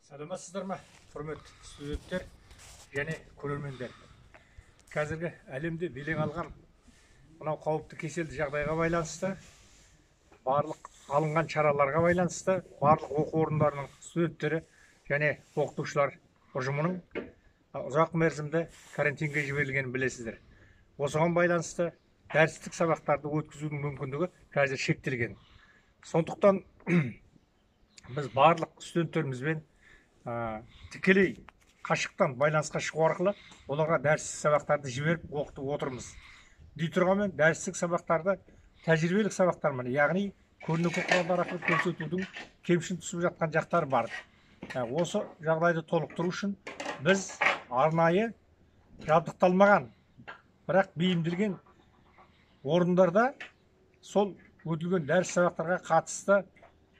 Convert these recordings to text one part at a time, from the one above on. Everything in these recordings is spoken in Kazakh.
Саламатсыздар ма, құрметті студенттер және көрермендер. Қазіргі әлемде белең алған мынау қауіпті кеселді жағдайға байланысты, барлық алынған шараларға байланысты, барлық оқу орындарының студенттері және оқытушылар ұжымының ұзақ мерзімді карантинге жіберілгенін білесіздер. Осыған байланысты дәрістік сабақтарды өткізудің мүмкіндігі қазір шектелген. Сондықтан біз барлық студенттерімізбен тікелей қашықтан байланысқа шығу арқылы оларға дәрістік сабақтарды жіберіп оқытып отырмыз. Дей тұрғанмен дәрістік сабақтарды тәжірибелік сабақтармен, яғни көрнекі құралдар арқылы көрсетудің кемшін түсіп жатқан жақтары бар. Осы жағдайды толықтыру үшін біз арнайы жабдықталмаған, бірақ бейімделген орындарда сол өтілген дәріс сабақтарға қатысты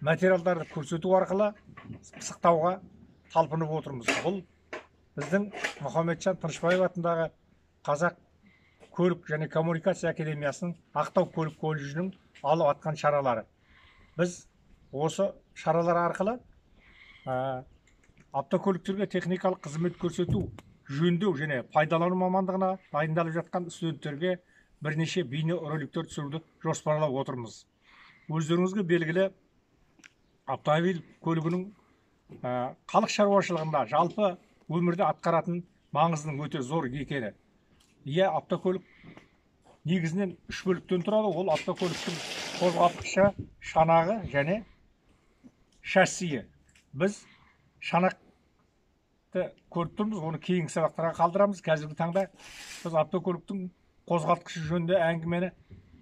материалдарды көрсету арқылы пысықтауға талпынып отырмыз. Бұл біздің Мұхамеджан Тынышпаев атындағы Қазақ көлік және коммуникация академиясының Ақтау көлік колледжінің алып атқан шаралары. Біз осы шаралар арқылы автокөліктерге техникалық қызмет көрсету, жөндеу және пайдалану мамандығына дайындалып жатқан студенттерге бірнеше бейне роликтер түсіруді жоспарлап отырмыз. Өздеріңізге белгілі, автомобиль көлігінің халық шаруашылығында жалпы өмірде атқаратын маңызының өте зор екені. Автокөлік негізінен 3 бөліктен тұрады. Ол автокөліктің қозғалтқышы, шанағы және шассиі. Біз шанақты көріп тұрмыз, оны кейінгі сабақтарға қалдырамыз. Қазіргі таңда біз автокөліктің қозғалтқышы жөнінде әңгімені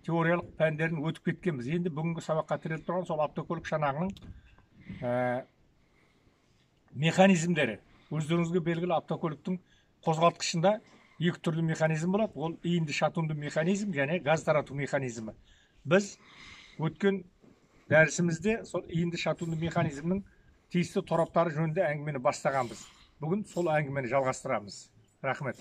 теориялық пәндерін өтіп кеткенбіз. Енді бүгінгі сабаққа тіреліп тұрған сол автокөлік шанағының механизмдері. Өздеріңізге белгілі, автокөліктің қозғалтқышында екі түрлі механизм болады. Ол иінді шатунды механизм және газ тарату механизмі. Біз өткен дәрісімізде сол иінді шатунды механизмнің тиісті тораптары жөнінде әңгімені бастағанбыз. Бүгін сол әңгімені жалғастырамыз. Рахмет.